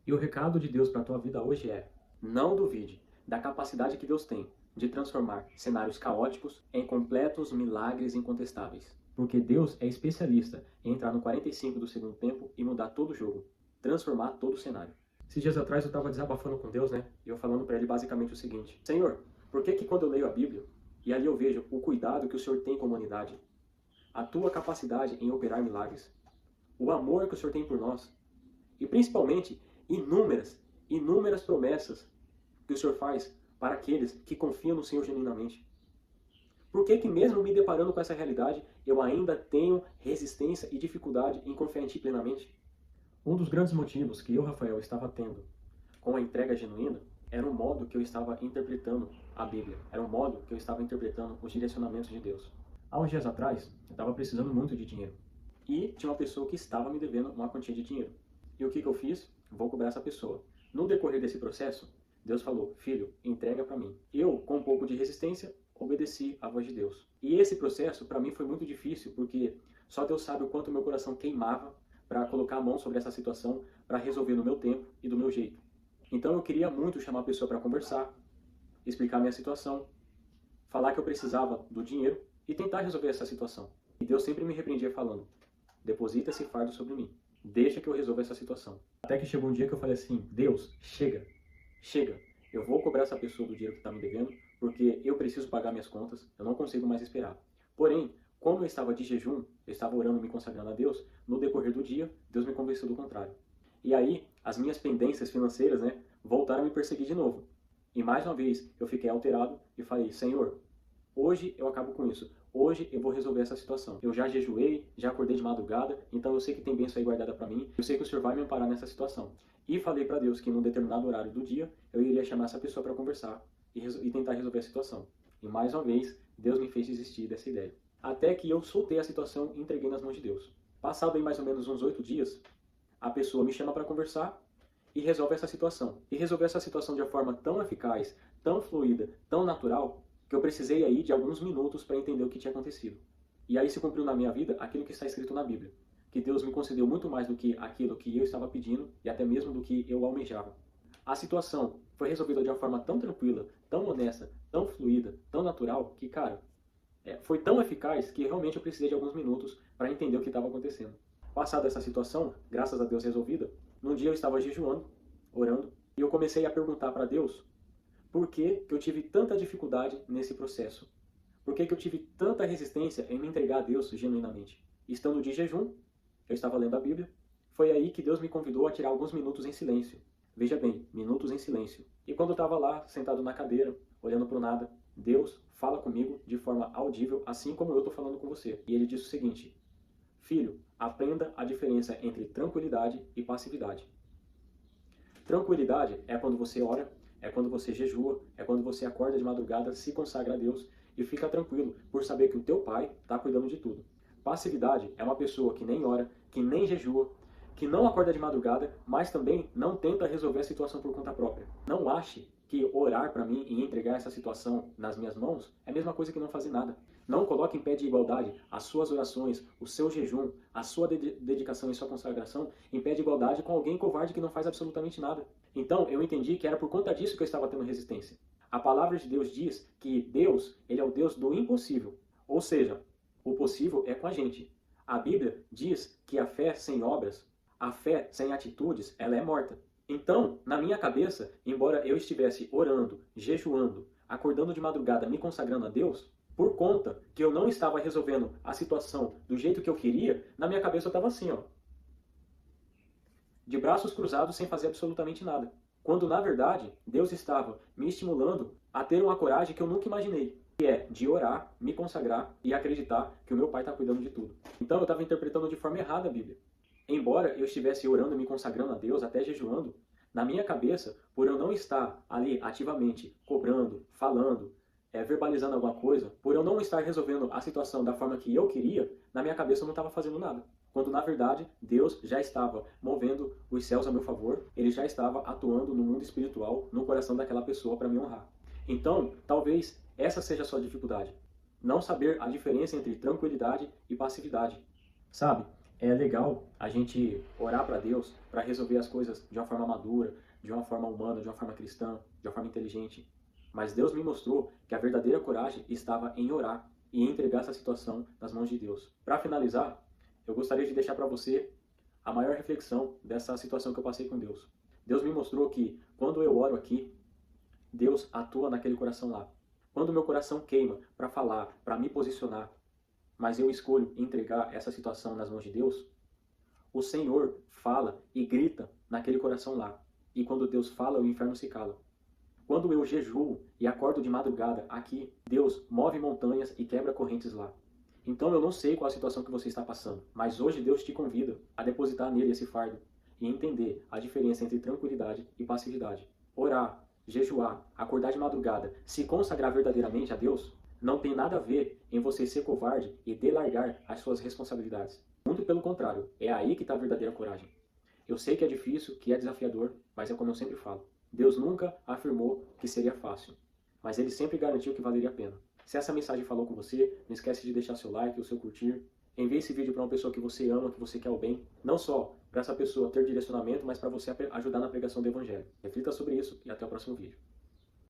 E o recado de Deus para a tua vida hoje é: não duvide da capacidade que Deus tem de transformar cenários caóticos em completos milagres incontestáveis. Porque Deus é especialista em entrar no 45 do segundo tempo e mudar todo o jogo, transformar todo o cenário. Esses dias atrás eu estava desabafando com Deus, né? E eu falando para ele basicamente o seguinte: Senhor, por que quando eu leio a Bíblia e ali eu vejo o cuidado que o Senhor tem com a humanidade, a tua capacidade em operar milagres, o amor que o Senhor tem por nós, e principalmente inúmeras promessas que o Senhor faz para aqueles que confiam no Senhor genuinamente. Por que mesmo me deparando com essa realidade, eu ainda tenho resistência e dificuldade em confiar em Ti plenamente? Um dos grandes motivos que eu, Rafael, estava tendo com a entrega genuína era o modo que eu estava interpretando a Bíblia, era o modo que eu estava interpretando os direcionamentos de Deus. Há uns dias atrás, eu estava precisando muito de dinheiro e tinha uma pessoa que estava me devendo uma quantia de dinheiro. E o que eu fiz? Vou cobrar essa pessoa. No decorrer desse processo, Deus falou: filho, entrega para mim. Eu, com um pouco de resistência, obedeci à voz de Deus. E esse processo, para mim, foi muito difícil, porque só Deus sabe o quanto meu coração queimava para colocar a mão sobre essa situação, para resolver no meu tempo e do meu jeito. Então eu queria muito chamar a pessoa para conversar, explicar a minha situação, falar que eu precisava do dinheiro e tentar resolver essa situação. E Deus sempre me repreendia falando: deposita esse fardo sobre mim, deixa que eu resolva essa situação. Até que chegou um dia que eu falei assim: Deus, chega, eu vou cobrar essa pessoa do dinheiro que está me devendo, porque eu preciso pagar minhas contas, eu não consigo mais esperar. Porém, como eu estava de jejum, eu estava orando e me consagrando a Deus, no decorrer do dia, Deus me convenceu do contrário. E aí, as minhas pendências financeiras, voltaram a me perseguir de novo. E mais uma vez, eu fiquei alterado e falei: Senhor, hoje eu acabo com isso. Hoje eu vou resolver essa situação. Eu já jejuei, já acordei de madrugada, então eu sei que tem bênção aí guardada para mim. Eu sei que o Senhor vai me amparar nessa situação. E falei para Deus que num determinado horário do dia, eu iria chamar essa pessoa para conversar e tentar resolver a situação. E mais uma vez, Deus me fez desistir dessa ideia. Até que eu soltei a situação e entreguei nas mãos de Deus. Passado aí mais ou menos uns 8 dias, a pessoa me chama para conversar e resolve essa situação. E resolver essa situação de uma forma tão eficaz, tão fluida, tão natural, que eu precisei aí de alguns minutos para entender o que tinha acontecido. E aí se cumpriu na minha vida aquilo que está escrito na Bíblia, que Deus me concedeu muito mais do que aquilo que eu estava pedindo e até mesmo do que eu almejava. A situação foi resolvida de uma forma tão tranquila, tão honesta, tão fluida, tão natural, que, cara, foi tão eficaz que realmente eu precisei de alguns minutos para entender o que estava acontecendo. Passada essa situação, graças a Deus resolvida, num dia eu estava jejuando, orando, e eu comecei a perguntar para Deus por que eu tive tanta dificuldade nesse processo. Por que eu tive tanta resistência em me entregar a Deus genuinamente. Estando de jejum, eu estava lendo a Bíblia, foi aí que Deus me convidou a tirar alguns minutos em silêncio. Veja bem, minutos em silêncio. E quando eu estava lá, sentado na cadeira, olhando para o nada, Deus fala comigo de forma audível, assim como eu estou falando com você. E ele diz o seguinte: filho, aprenda a diferença entre tranquilidade e passividade. Tranquilidade é quando você ora, é quando você jejua, é quando você acorda de madrugada, se consagra a Deus e fica tranquilo por saber que o teu Pai está cuidando de tudo. Passividade é uma pessoa que nem ora, que nem jejua, que não acorda de madrugada, mas também não tenta resolver a situação por conta própria. Não ache que orar para mim e entregar essa situação nas minhas mãos é a mesma coisa que não fazer nada. Não coloque em pé de igualdade as suas orações, o seu jejum, a sua dedicação e sua consagração em pé de igualdade com alguém covarde que não faz absolutamente nada. Então eu entendi que era por conta disso que eu estava tendo resistência. A palavra de Deus diz que Deus, ele é o Deus do impossível. Ou seja, o possível é com a gente. A Bíblia diz que a fé sem obras, a fé sem atitudes, ela é morta. Então, na minha cabeça, embora eu estivesse orando, jejuando, acordando de madrugada, me consagrando a Deus, por conta que eu não estava resolvendo a situação do jeito que eu queria, na minha cabeça eu estava assim, ó, de braços cruzados sem fazer absolutamente nada. Quando, na verdade, Deus estava me estimulando a ter uma coragem que eu nunca imaginei, que é de orar, me consagrar e acreditar que o meu Pai está cuidando de tudo. Então eu estava interpretando de forma errada a Bíblia. Embora eu estivesse orando e me consagrando a Deus, até jejuando, na minha cabeça, por eu não estar ali ativamente cobrando, falando, verbalizando alguma coisa, por eu não estar resolvendo a situação da forma que eu queria, na minha cabeça eu não estava fazendo nada. Quando, na verdade, Deus já estava movendo os céus a meu favor, ele já estava atuando no mundo espiritual, no coração daquela pessoa para me honrar. Então, talvez essa seja a sua dificuldade. Não saber a diferença entre tranquilidade e passividade. Sabe? É legal a gente orar para Deus para resolver as coisas de uma forma madura, de uma forma humana, de uma forma cristã, de uma forma inteligente. Mas Deus me mostrou que a verdadeira coragem estava em orar e em entregar essa situação nas mãos de Deus. Para finalizar, eu gostaria de deixar para você a maior reflexão dessa situação que eu passei com Deus. Deus me mostrou que quando eu oro aqui, Deus atua naquele coração lá. Quando meu coração queima para falar, para me posicionar, mas eu escolho entregar essa situação nas mãos de Deus, o Senhor fala e grita naquele coração lá. E quando Deus fala, o inferno se cala. Quando eu jejuo e acordo de madrugada aqui, Deus move montanhas e quebra correntes lá. Então eu não sei qual a situação que você está passando, mas hoje Deus te convida a depositar nele esse fardo e entender a diferença entre tranquilidade e passividade. Orar, jejuar, acordar de madrugada, se consagrar verdadeiramente a Deus, não tem nada a ver em você ser covarde e delargar as suas responsabilidades. Muito pelo contrário, é aí que está a verdadeira coragem. Eu sei que é difícil, que é desafiador, mas é como eu sempre falo. Deus nunca afirmou que seria fácil, mas Ele sempre garantiu que valeria a pena. Se essa mensagem falou com você, não esquece de deixar seu like, o seu curtir. Envie esse vídeo para uma pessoa que você ama, que você quer o bem. Não só para essa pessoa ter direcionamento, mas para você ajudar na pregação do Evangelho. Reflita sobre isso e até o próximo vídeo.